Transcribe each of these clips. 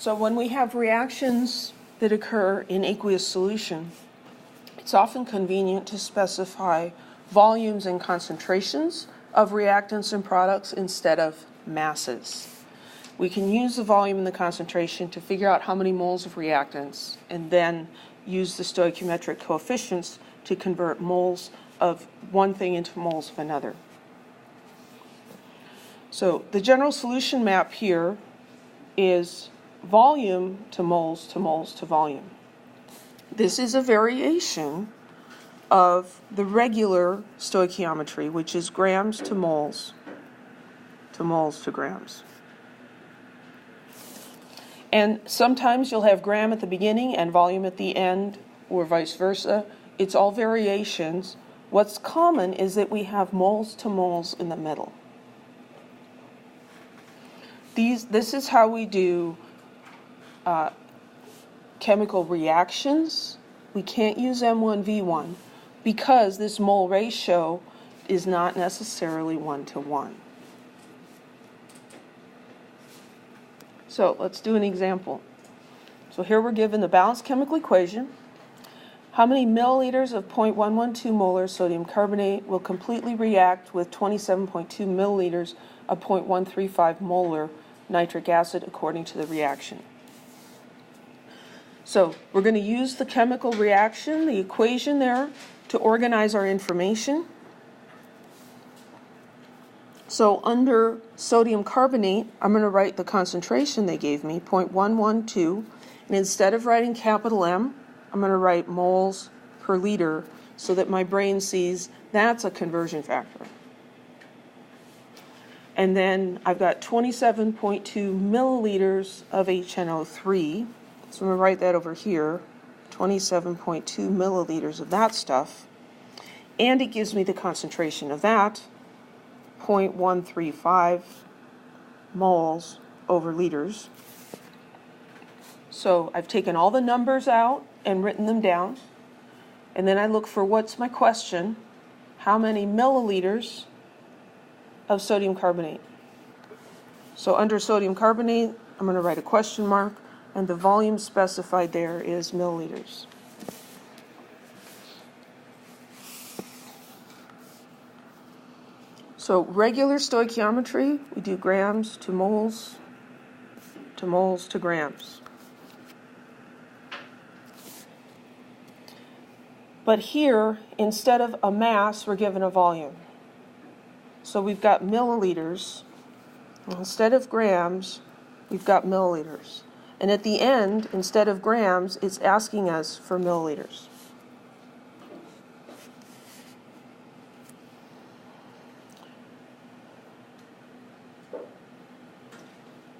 So when we have reactions that occur in aqueous solution, it's often convenient to specify volumes and concentrations of reactants and products instead of masses. We can use the volume and the concentration to figure out how many moles of reactants and then use the stoichiometric coefficients to convert moles of one thing into moles of another. So the general solution map here is volume to moles to moles to volume. This is a variation of the regular stoichiometry, which is grams to moles to grams. And sometimes you'll have gram at the beginning and volume at the end, or vice versa. It's all variations. What's common is that we have moles to moles in the middle. This is how we do chemical reactions. We can't use M1V1 because this mole ratio is not necessarily 1-to-1. So let's do an example. So here we're given the balanced chemical equation. How many milliliters of 0.112 molar sodium carbonate will completely react with 27.2 milliliters of 0.135 molar nitric acid according to the reaction? So we're going to use the chemical reaction, the equation there, to organize our information. So under sodium carbonate, I'm going to write the concentration they gave me, 0.112, and instead of writing capital M, I'm going to write moles per liter so that my brain sees that's a conversion factor. And then I've got 27.2 milliliters of HNO3. So I'm going to write that over here, 27.2 milliliters of that stuff. And it gives me the concentration of that, 0.135 moles over liters. So I've taken all the numbers out and written them down. And then I look for what's my question, how many milliliters of sodium carbonate. So under sodium carbonate, I'm going to write a question mark, and the volume specified there is milliliters. So regular stoichiometry, we do grams to moles to grams. But here, instead of a mass, we're given a volume. So we've got milliliters. Instead of grams, we've got milliliters. And at the end, instead of grams, it's asking us for milliliters.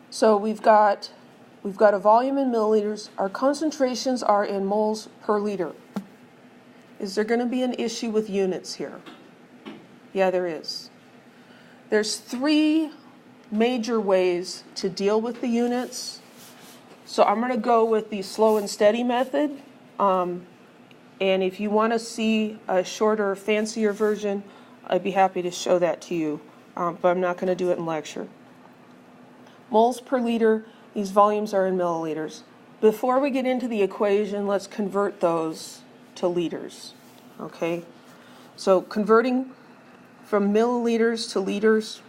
So we've got a volume in milliliters. Our concentrations are in moles per liter. Is there going to be an issue with units here? Yeah, there is. There's three major ways to deal with the units. So I'm going to go with the slow and steady method. And if you want to see a shorter, fancier version, I'd be happy to show that to you. But I'm not going to do it in lecture. Moles per liter, these volumes are in milliliters. Before we get into the equation, let's convert those to liters. Okay? So converting from milliliters to liters,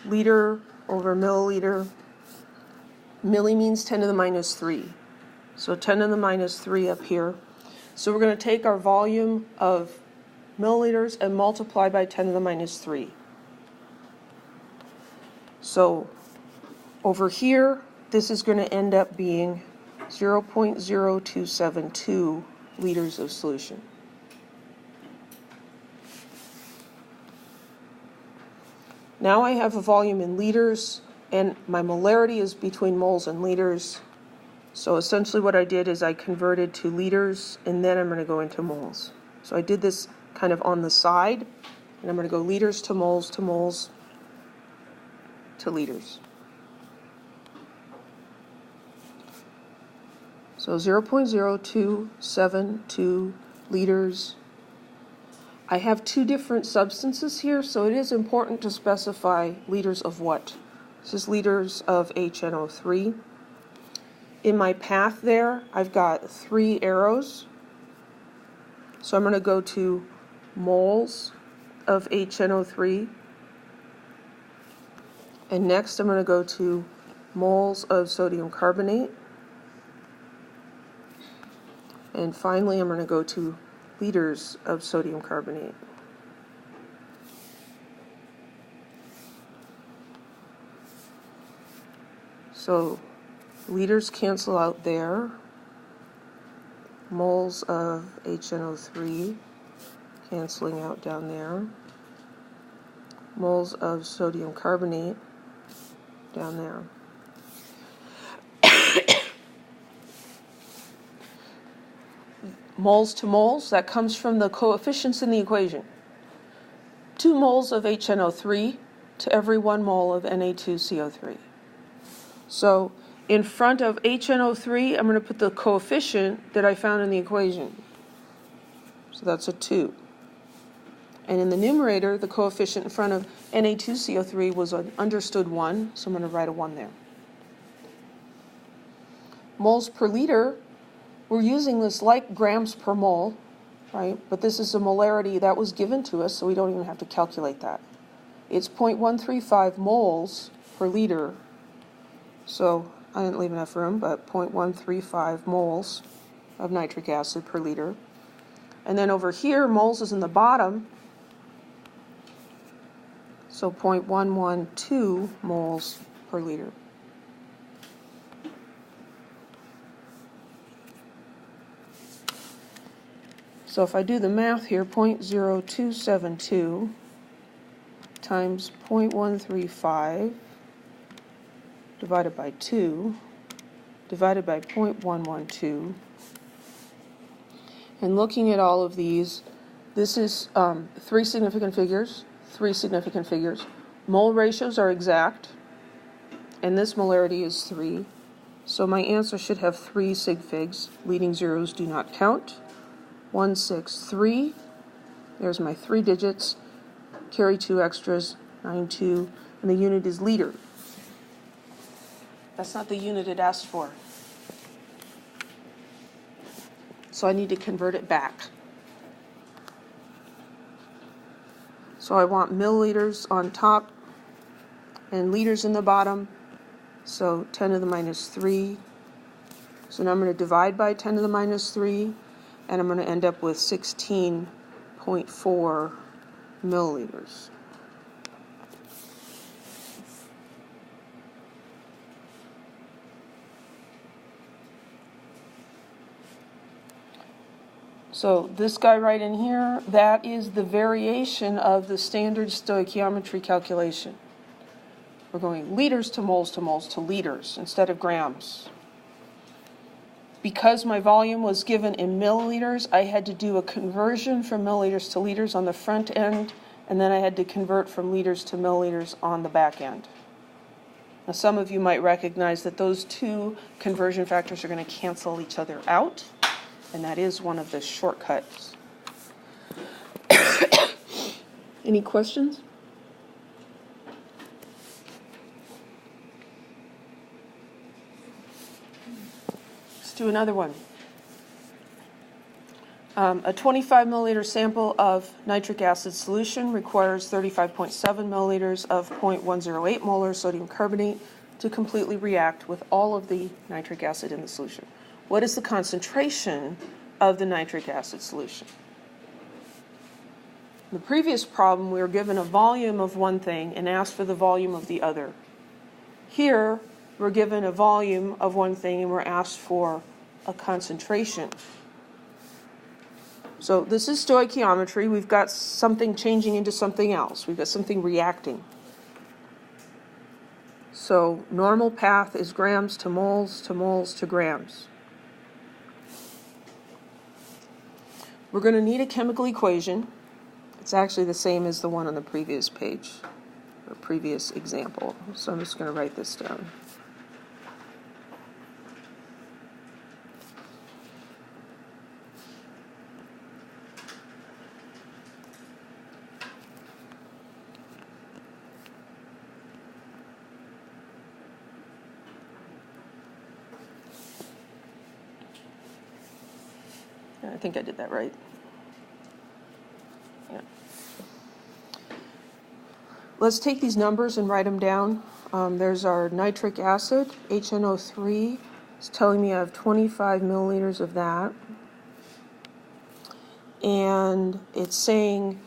liter over milliliter. Milli means 10 to the minus 3. So 10 to the minus 3 up here. So we're going to take our volume of milliliters and multiply by 10 to the minus 3. So over here, this is going to end up being 0.0272 liters of solution. Now I have a volume in liters, and my molarity is between moles and liters. So essentially what I did is I converted to liters, and then I'm going to go into moles. So I did this kind of on the side, and I'm going to go liters to moles to moles to liters. So 0.0272 liters. I have two different substances here, so it is important to specify liters of what. This is liters of HNO3. in my path there, I've got 3 arrows. So I'm going to go to moles of HNO3. And next I'm going to go to moles of sodium carbonate. And finally I'm going to go to liters of sodium carbonate. So liters cancel out there. Moles of HNO3 canceling out down there. Moles of sodium carbonate down there. Moles to moles, that comes from the coefficients in the equation. 2 moles of HNO3 to every 1 mole of Na2CO3. So in front of HNO3, I'm going to put the coefficient that I found in the equation. So that's a 2. And in the numerator, the coefficient in front of Na2CO3 was an understood 1, so I'm going to write a 1 there. Moles per liter, we're using this like grams per mole, right? But this is a molarity that was given to us, so we don't even have to calculate that. It's 0.135 moles per liter. So I didn't leave enough room, but 0.135 moles of nitric acid per liter. And then over here, moles is in the bottom, so 0.112 moles per liter. So if I do the math here, 0.0272 times 0.135 divided by 2 divided by 0.112. And looking at all of these, this is 3 significant figures, 3 significant figures. Mole ratios are exact, and this molarity is 3. So my answer should have 3 sig figs. Leading zeros do not count. 163. There's my 3 digits. Carry 2 extras, 92, and the unit is liter. That's not the unit it asked for. So I need to convert it back. So I want milliliters on top and liters in the bottom. So 10 to the minus 3. So now I'm going to divide by 10 to the minus 3, and I'm going to end up with 16.4 milliliters. So this guy right in here, that is the variation of the standard stoichiometry calculation. We're going liters to moles to moles to liters instead of grams. Because my volume was given in milliliters, I had to do a conversion from milliliters to liters on the front end, and then I had to convert from liters to milliliters on the back end. Now some of you might recognize that those 2 conversion factors are going to cancel each other out. And that is one of the shortcuts. Any questions? Let's do another one. A 25 milliliter sample of nitric acid solution requires 35.7 milliliters of 0.108 molar sodium carbonate to completely react with all of the nitric acid in the solution. What is the concentration of the nitric acid solution? In the previous problem, we were given a volume of one thing and asked for the volume of the other. Here, we're given a volume of one thing and we're asked for a concentration. So this is stoichiometry. We've got something changing into something else. We've got something reacting. So normal path is grams to moles to moles to grams. We're going to need a chemical equation. It's actually the same as the one on the previous page, or previous example. So I'm just going to write this down. I think I did that right. Yeah. Let's take these numbers and write them down. There's our nitric acid, HNO3. It's telling me I have 25 milliliters of that. And it's saying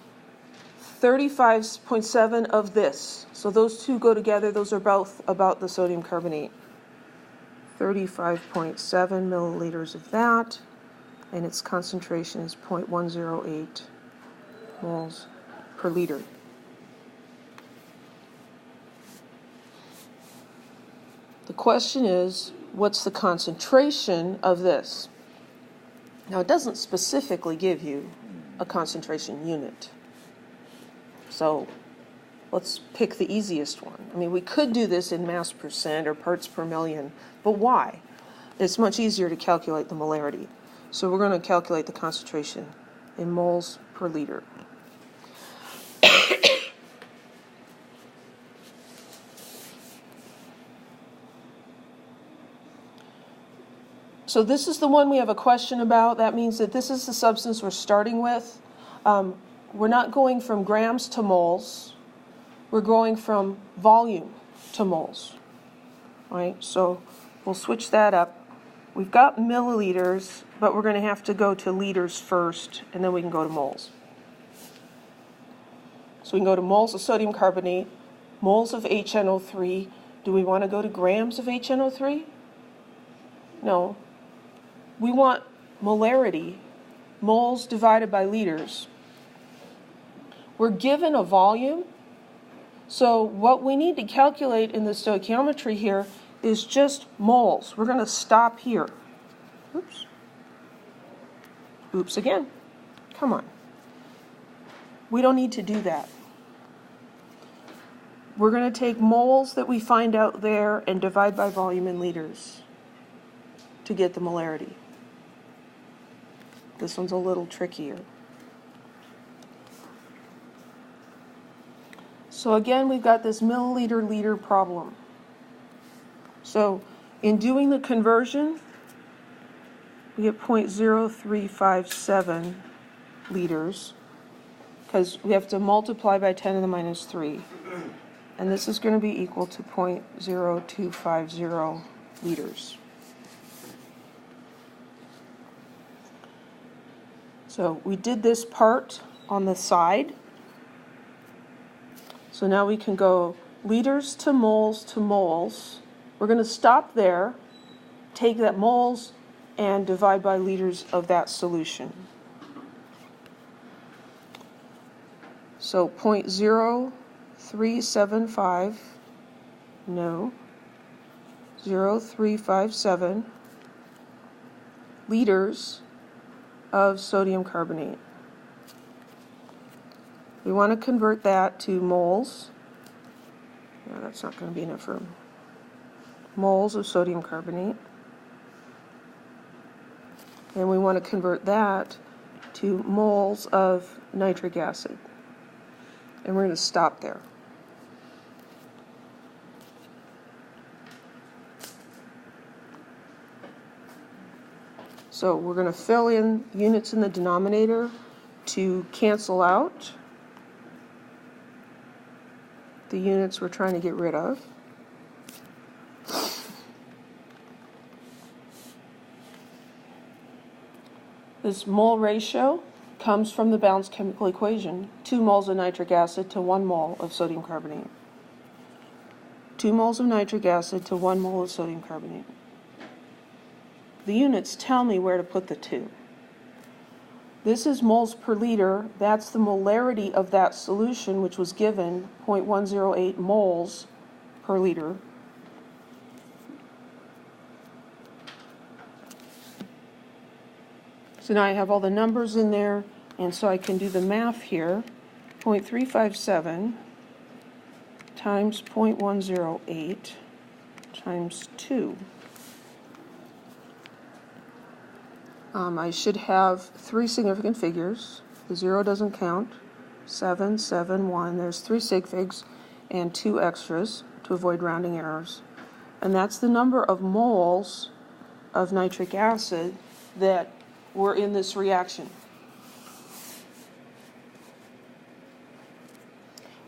35.7 of this. So those two go together. Those are both about the sodium carbonate. 35.7 milliliters of that. And its concentration is 0.108 moles per liter. The question is, what's the concentration of this? Now, it doesn't specifically give you a concentration unit. So let's pick the easiest one. I mean, we could do this in mass percent or parts per million, but why? It's much easier to calculate the molarity. So we're going to calculate the concentration in moles per liter. So this is the one we have a question about. That means that this is the substance we're starting with. We're not going from grams to moles. We're going from volume to moles. Right? So we'll switch that up. We've got milliliters, but we're going to have to go to liters first, and then we can go to moles. So we can go to moles of sodium carbonate, moles of HNO3. Do we want to go to grams of HNO3? No. We want molarity, moles divided by liters. We're given a volume, so what we need to calculate in the stoichiometry here is just moles. We're going to stop here. Oops. Oops again. Come on. We don't need to do that. We're going to take moles that we find out there and divide by volume in liters to get the molarity. This one's a little trickier. So again, we've got this milliliter-liter problem. So in doing the conversion, we get 0.0357 liters, because we have to multiply by 10 to the minus 3. And this is going to be equal to 0.0250 liters. So we did this part on the side. So now we can go liters to moles to moles. We're going to stop there, take that moles, and divide by liters of that solution. So 0.0375, no, 0.0357 liters of sodium carbonate. We want to convert that to moles. No, that's not going to be enough room. Moles of sodium carbonate. And we want to convert that to moles of nitric acid. And we're going to stop there. So we're going to fill in units in the denominator to cancel out the units we're trying to get rid of. This mole ratio comes from the balanced chemical equation. 2 moles of nitric acid to 1 mole of sodium carbonate. 2 moles of nitric acid to 1 mole of sodium carbonate. The units tell me where to put the 2. This is moles per liter. That's the molarity of that solution, which was given 0.108 moles per liter. So now I have all the numbers in there, and so I can do the math here. 0.357 times 0.108 times 2. I should have 3 significant figures. The 0 doesn't count. 7, 7, 1. There's 3 sig figs and 2 extras to avoid rounding errors. And that's the number of moles of nitric acid that we're in this reaction.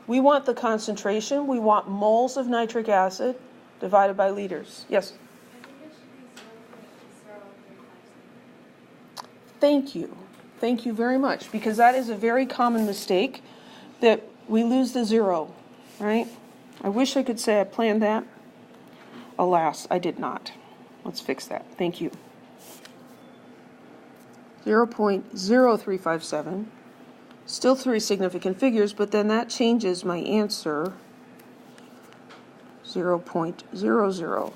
We want the concentration. We want moles of nitric acid divided by liters. Yes? Thank you. Thank you very much, because that is a very common mistake, that we lose the zero, right? I wish I could say I planned that. Alas, I did not. Let's fix that. Thank you. 0.0357. Still three significant figures, but then that changes my answer. 0.00.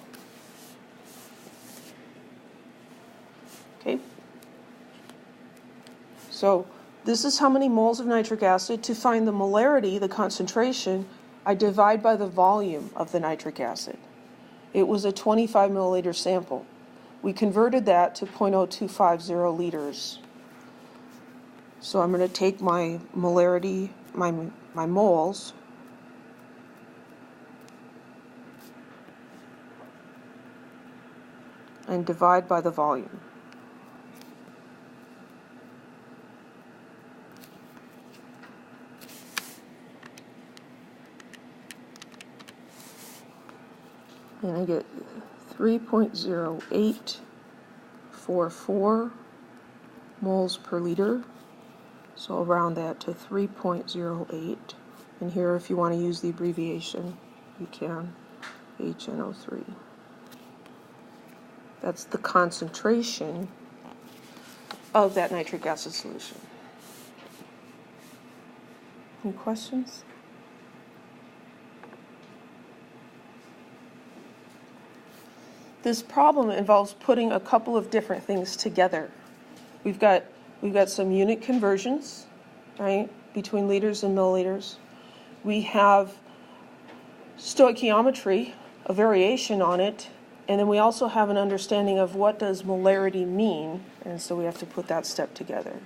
Okay? So this is how many moles of nitric acid. To find the molarity, the concentration, I divide by the volume of the nitric acid. It was a 25 milliliter sample. We converted that to 0.0250 liters. So I'm going to take my molarity, my moles, and divide by the volume. And I get 3.0844 moles per liter. So I'll round that to 3.08. And here, if you want to use the abbreviation, you can, HNO3. That's the concentration of that nitric acid solution. Any questions? This problem involves putting a couple of different things together. We've got some unit conversions, right, between liters and milliliters. We have stoichiometry, a variation on it, and then we also have an understanding of what does molarity mean, and so we have to put that step together.